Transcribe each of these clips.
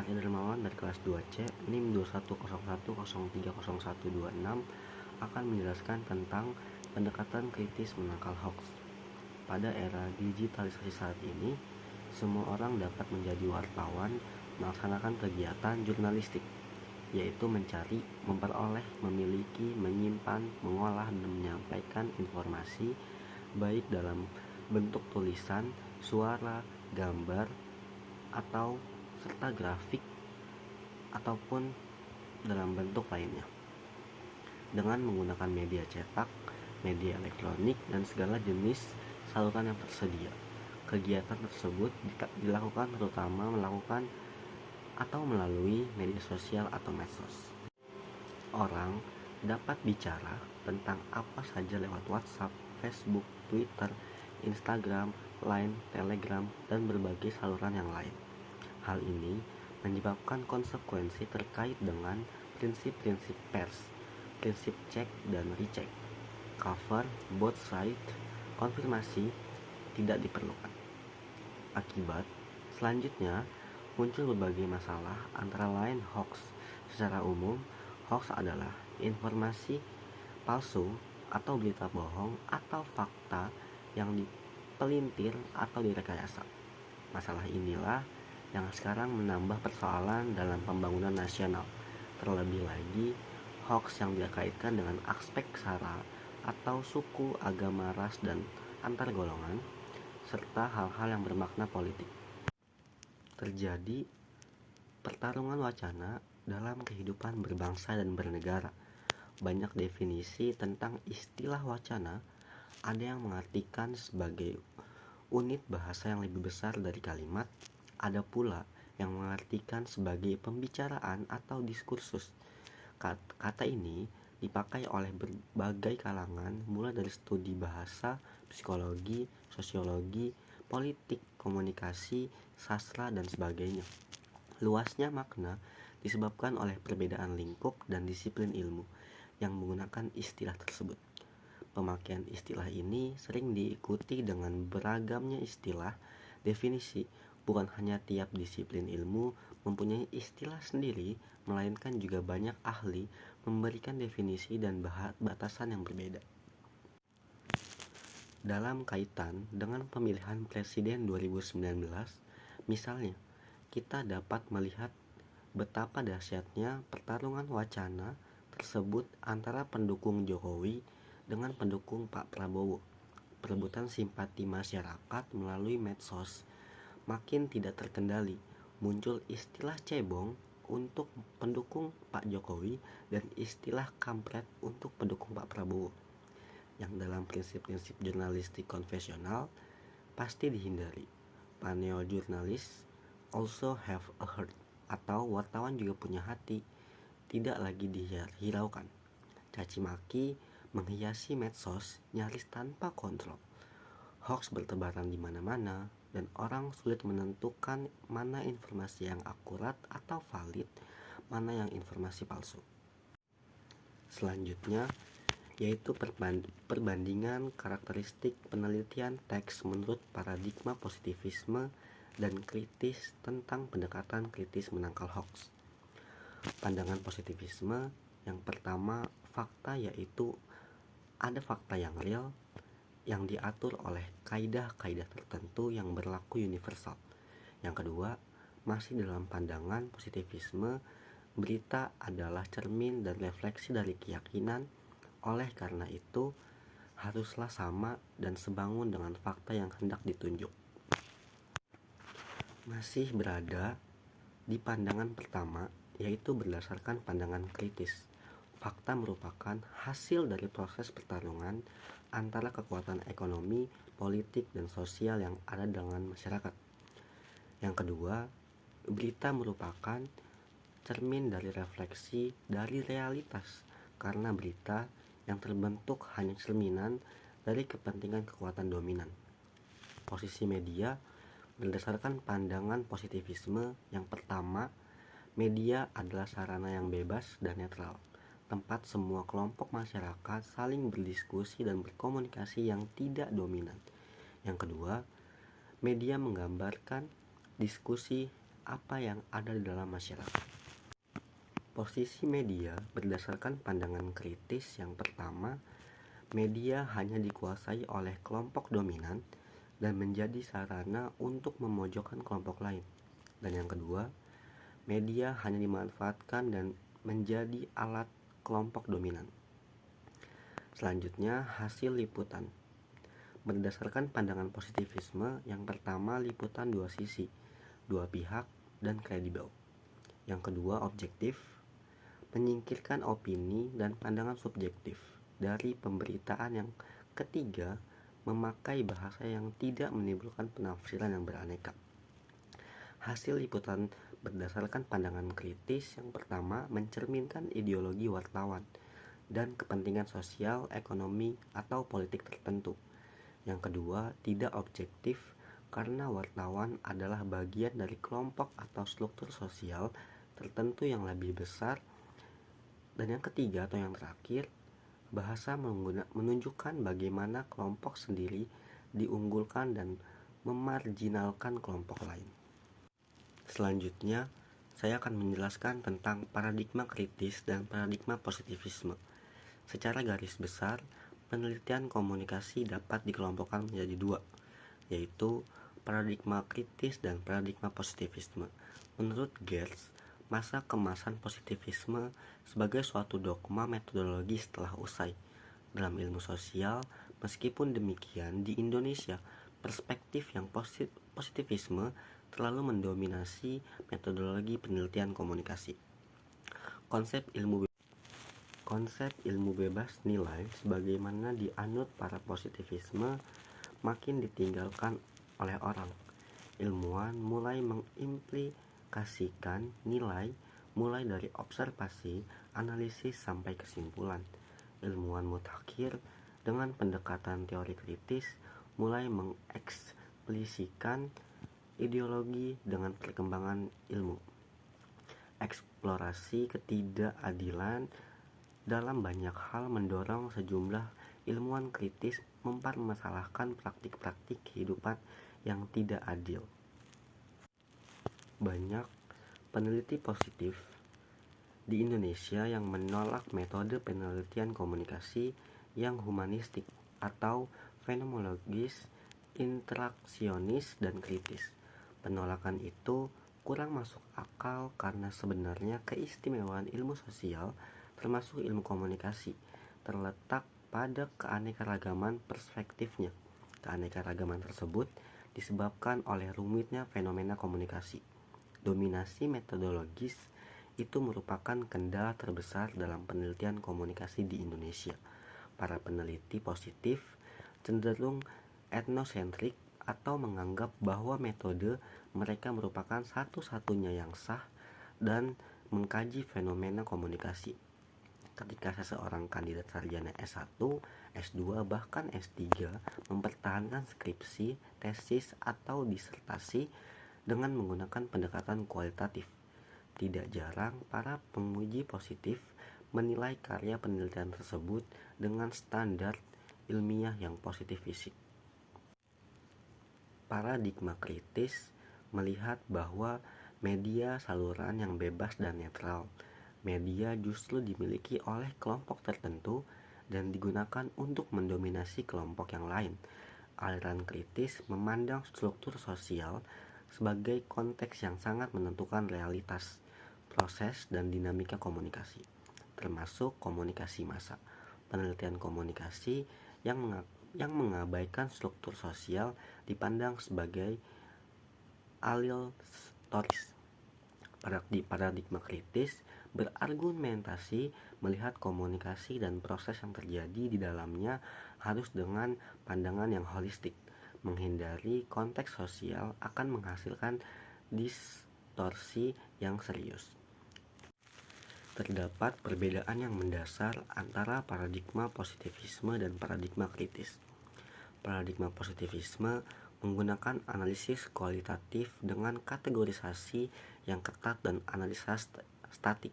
Saya Dermawan dari kelas 2C, NIM 2101030126 akan menjelaskan tentang pendekatan kritis menangkal hoax. Pada era digitalisasi saat ini, semua orang dapat menjadi wartawan melaksanakan kegiatan jurnalistik, yaitu mencari, memperoleh, memiliki, menyimpan, mengolah, dan menyampaikan informasi baik dalam bentuk tulisan, suara, gambar, atau serta grafik ataupun dalam bentuk lainnya dengan menggunakan media cetak, media elektronik, dan segala jenis saluran yang tersedia. Kegiatan tersebut dilakukan terutama melakukan atau melalui media sosial atau medsos. Orang dapat bicara tentang apa saja lewat WhatsApp, Facebook, Twitter, Instagram, Line, Telegram, dan berbagai saluran yang lain. Hal ini menyebabkan konsekuensi terkait dengan prinsip-prinsip pers, prinsip cek dan recheck, cover, both side, konfirmasi tidak diperlukan. Akibat selanjutnya muncul berbagai masalah, antara lain hoax. Secara umum, hoax adalah informasi palsu atau berita bohong atau fakta yang dipelintir atau direkayasa. Masalah inilah yang sekarang menambah persoalan dalam pembangunan nasional. Terlebih lagi, hoax yang dikaitkan dengan aspek sara atau suku, agama, ras, dan antar golongan, serta hal-hal yang bermakna politik. Terjadi pertarungan wacana dalam kehidupan berbangsa dan bernegara. Banyak definisi tentang istilah wacana. Ada yang mengartikan sebagai unit bahasa yang lebih besar dari kalimat. Ada pula yang mengartikan sebagai pembicaraan atau diskursus. Kata ini dipakai oleh berbagai kalangan, mulai dari studi bahasa, psikologi, sosiologi, politik, komunikasi, sastra, dan sebagainya. Luasnya makna disebabkan oleh perbedaan lingkup dan disiplin ilmu yang menggunakan istilah tersebut. Pemakaian istilah ini sering diikuti dengan beragamnya istilah, definisi. Bukan hanya tiap disiplin ilmu mempunyai istilah sendiri, melainkan juga banyak ahli memberikan definisi dan batasan yang berbeda. Dalam kaitan dengan pemilihan presiden 2019, misalnya, kita dapat melihat betapa dahsyatnya pertarungan wacana tersebut antara pendukung Jokowi dengan pendukung Pak Prabowo. Perebutan simpati masyarakat melalui medsos makin tidak terkendali. Muncul istilah cebong untuk pendukung Pak Jokowi dan istilah kampret untuk pendukung Pak Prabowo, yang dalam prinsip-prinsip jurnalistik konvensional pasti dihindari. Paneo jurnalis also have a heart, atau wartawan juga punya hati, tidak lagi dihiraukan. Caci maki menghiasi medsos nyaris tanpa kontrol. Hoax bertebaran di mana-mana, dan orang sulit menentukan mana informasi yang akurat atau valid, mana yang informasi palsu. Selanjutnya, yaitu perbandingan karakteristik penelitian teks menurut paradigma positivisme dan kritis tentang pendekatan kritis menangkal hoax. Pandangan positivisme yang pertama, fakta, yaitu ada fakta yang real yang diatur oleh kaidah-kaidah tertentu yang berlaku universal. Yang kedua, masih dalam pandangan positivisme, berita adalah cermin dan refleksi dari keyakinan. Oleh karena itu, haruslah sama dan sebangun dengan fakta yang hendak ditunjuk. Masih berada di pandangan pertama, yaitu berdasarkan pandangan kritis. Fakta merupakan hasil dari proses pertarungan antara kekuatan ekonomi, politik, dan sosial yang ada dengan masyarakat. Yang kedua, berita merupakan cermin dari refleksi dari realitas, karena berita yang terbentuk hanya cerminan dari kepentingan kekuatan dominan. Posisi media berdasarkan pandangan positivisme yang pertama, media adalah sarana yang bebas dan netral, tempat semua kelompok masyarakat saling berdiskusi dan berkomunikasi yang tidak dominan. Yang kedua, media menggambarkan diskusi apa yang ada di dalam masyarakat. Posisi media berdasarkan pandangan kritis yang pertama, media hanya dikuasai oleh kelompok dominan dan menjadi sarana untuk memojokkan kelompok lain. Dan yang kedua, media hanya dimanfaatkan dan menjadi alat kelompok dominan. Selanjutnya, hasil liputan. Berdasarkan pandangan positivisme, yang pertama liputan dua sisi, dua pihak, dan kredibel. Yang kedua objektif, menyingkirkan opini dan pandangan subjektif. Dari pemberitaan yang ketiga, memakai bahasa yang tidak menimbulkan penafsiran yang beraneka. Hasil liputan berdasarkan pandangan kritis yang pertama mencerminkan ideologi wartawan dan kepentingan sosial, ekonomi, atau politik tertentu. Yang kedua, tidak objektif karena wartawan adalah bagian dari kelompok atau struktur sosial tertentu yang lebih besar. Dan yang ketiga atau yang terakhir, bahasa menunjukkan bagaimana kelompok sendiri diunggulkan dan memarginalkan kelompok lain. Selanjutnya, saya akan menjelaskan tentang paradigma kritis dan paradigma positivisme. Secara garis besar, penelitian komunikasi dapat dikelompokkan menjadi dua, yaitu paradigma kritis dan paradigma positivisme. Menurut Geertz, masa kemasan positivisme sebagai suatu dogma metodologi setelah usai. Dalam ilmu sosial, meskipun demikian, di Indonesia, perspektif yang positivisme terlalu mendominasi metodologi penelitian komunikasi. Konsep ilmu bebas nilai sebagaimana dianut para positivisme makin ditinggalkan oleh orang. Ilmuwan mulai mengimplikasikan nilai mulai dari observasi, analisis sampai kesimpulan. Ilmuwan mutakhir dengan pendekatan teori kritis mulai mengeksplisikan ideologi dengan perkembangan ilmu. Eksplorasi ketidakadilan dalam banyak hal mendorong sejumlah ilmuwan kritis mempermasalahkan praktik-praktik kehidupan yang tidak adil. Banyak peneliti positif di Indonesia yang menolak metode penelitian komunikasi yang humanistik atau fenomenologis, interaksionis, dan kritis. Penolakan itu kurang masuk akal karena sebenarnya keistimewaan ilmu sosial termasuk ilmu komunikasi terletak pada keanekaragaman perspektifnya. Keanekaragaman tersebut disebabkan oleh rumitnya fenomena komunikasi. Dominasi metodologis itu merupakan kendala terbesar dalam penelitian komunikasi di Indonesia. Para peneliti positif cenderung etnosentrik atau menganggap bahwa metode mereka merupakan satu-satunya yang sah dan mengkaji fenomena komunikasi. Ketika seseorang kandidat sarjana S1, S2, bahkan S3 mempertahankan skripsi, tesis, atau disertasi dengan menggunakan pendekatan kualitatif. Tidak jarang para penguji positif menilai karya penelitian tersebut dengan standar ilmiah yang positivistik. Paradigma kritis melihat bahwa media saluran yang bebas dan netral. Media justru dimiliki oleh kelompok tertentu dan digunakan untuk mendominasi kelompok yang lain. Aliran kritis memandang struktur sosial sebagai konteks yang sangat menentukan realitas, proses, dan dinamika komunikasi, termasuk komunikasi massa. Penelitian komunikasi yang mengabaikan struktur sosial dipandang sebagai aliltoris. Paradigma kritis berargumentasi melihat komunikasi dan proses yang terjadi di dalamnya harus dengan pandangan yang holistik. Menghindari konteks sosial akan menghasilkan distorsi yang serius. Terdapat perbedaan yang mendasar antara paradigma positivisme dan paradigma kritis. Paradigma positivisme menggunakan analisis kualitatif dengan kategorisasi yang ketat dan analisa statik.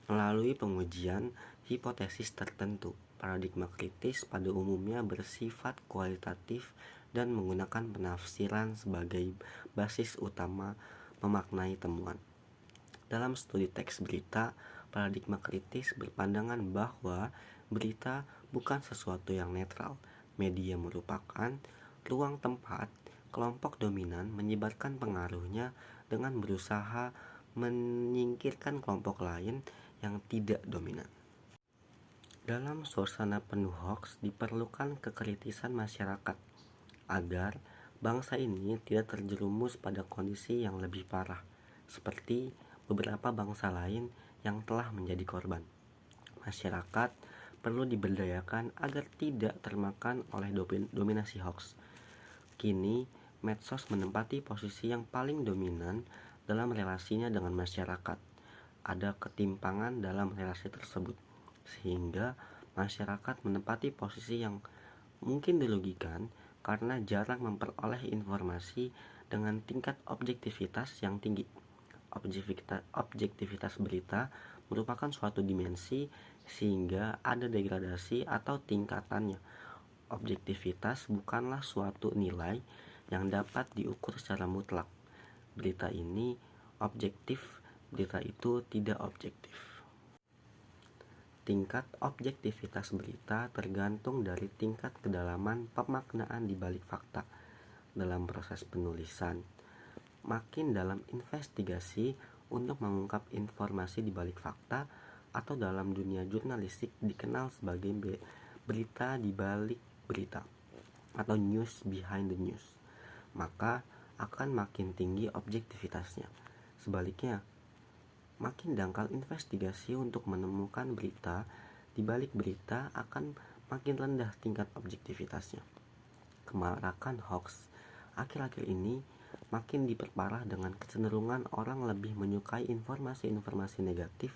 Melalui pengujian hipotesis tertentu, paradigma kritis pada umumnya bersifat kualitatif dan menggunakan penafsiran sebagai basis utama memaknai temuan. Dalam studi teks berita, paradigma kritis berpandangan bahwa berita bukan sesuatu yang netral. Media merupakan ruang tempat kelompok dominan menyebarkan pengaruhnya dengan berusaha menyingkirkan kelompok lain yang tidak dominan. Dalam suasana penuh hoaks, diperlukan kekritisan masyarakat agar bangsa ini tidak terjerumus pada kondisi yang lebih parah, seperti beberapa bangsa lain yang telah menjadi korban. Masyarakat perlu diberdayakan agar tidak termakan oleh dominasi hoaks. Kini, medsos menempati posisi yang paling dominan dalam relasinya dengan masyarakat. Ada ketimpangan dalam relasi tersebut, sehingga masyarakat menempati posisi yang mungkin dirugikan karena jarang memperoleh informasi dengan tingkat objektivitas yang tinggi. Objektivitas berita merupakan suatu dimensi sehingga ada degradasi atau tingkatannya. Objektivitas bukanlah suatu nilai yang dapat diukur secara mutlak. Berita ini objektif, berita itu tidak objektif. Tingkat objektivitas berita tergantung dari tingkat kedalaman pemaknaan di balik fakta. Dalam proses penulisan, makin dalam investigasi untuk mengungkap informasi di balik fakta, atau dalam dunia jurnalistik dikenal sebagai berita di balik berita atau news behind the news, maka akan makin tinggi objektivitasnya. Sebaliknya, makin dangkal investigasi untuk menemukan berita di balik berita akan makin rendah tingkat objektivitasnya. Kemarakan hoax akhir-akhir ini makin diperparah dengan kecenderungan orang lebih menyukai informasi-informasi negatif.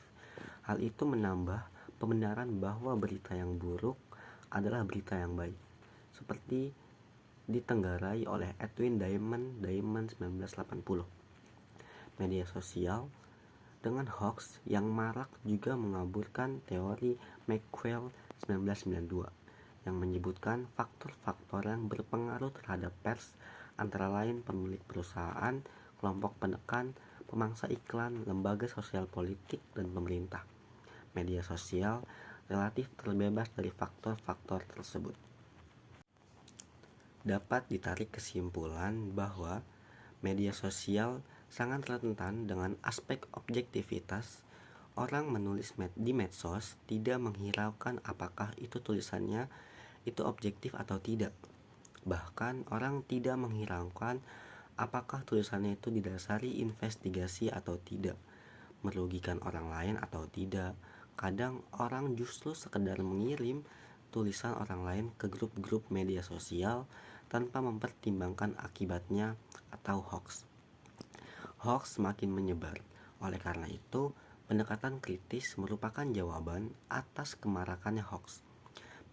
Hal itu menambah pembenaran bahwa berita yang buruk adalah berita yang baik, seperti ditenggarai oleh Edwin Diamond 1980. Media sosial dengan hoax yang marak juga mengaburkan teori McQuell 1992 yang menyebutkan faktor-faktor yang berpengaruh terhadap pers, antara lain pemilik perusahaan, kelompok penekan, pemangsa iklan, lembaga sosial politik, dan pemerintah. Media sosial relatif terbebas dari faktor-faktor tersebut. Dapat ditarik kesimpulan bahwa media sosial sangat rentan dengan aspek objektivitas. Orang menulis di medsos tidak menghiraukan apakah itu tulisannya itu objektif atau tidak. Bahkan orang tidak menghiraukan apakah tulisannya itu didasari investigasi atau tidak, merugikan orang lain atau tidak. Kadang orang justru sekedar mengirim tulisan orang lain ke grup-grup media sosial tanpa mempertimbangkan akibatnya atau hoax. Hoax semakin menyebar. Oleh karena itu, pendekatan kritis merupakan jawaban atas kemarakannya hoax.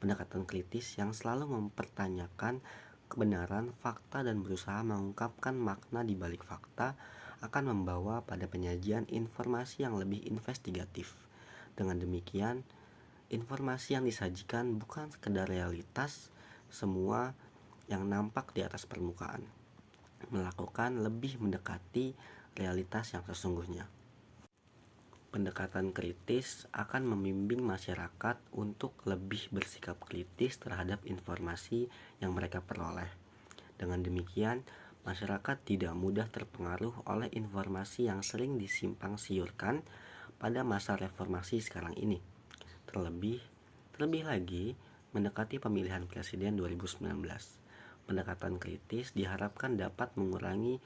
Pendekatan kritis yang selalu mempertanyakan kebenaran fakta dan berusaha mengungkapkan makna di balik fakta akan membawa pada penyajian informasi yang lebih investigatif. Dengan demikian, informasi yang disajikan bukan sekedar realitas semua yang nampak di atas permukaan, melakukan lebih mendekati realitas yang sesungguhnya. Pendekatan kritis akan membimbing masyarakat untuk lebih bersikap kritis terhadap informasi yang mereka peroleh. Dengan demikian, masyarakat tidak mudah terpengaruh oleh informasi yang sering disimpang siurkan pada masa reformasi sekarang ini. Terlebih lagi mendekati pemilihan presiden 2019. Pendekatan kritis diharapkan dapat mengurangi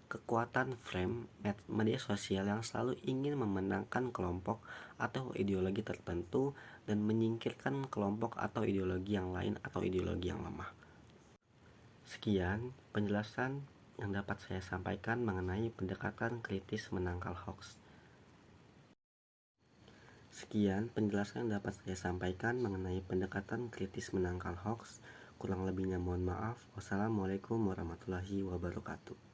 kekuatan frame media sosial yang selalu ingin memenangkan kelompok atau ideologi tertentu dan menyingkirkan kelompok atau ideologi yang lain atau ideologi yang lemah. Sekian penjelasan yang dapat saya sampaikan mengenai pendekatan kritis menangkal hoax. Kurang lebihnya mohon maaf. Wassalamualaikum warahmatullahi wabarakatuh.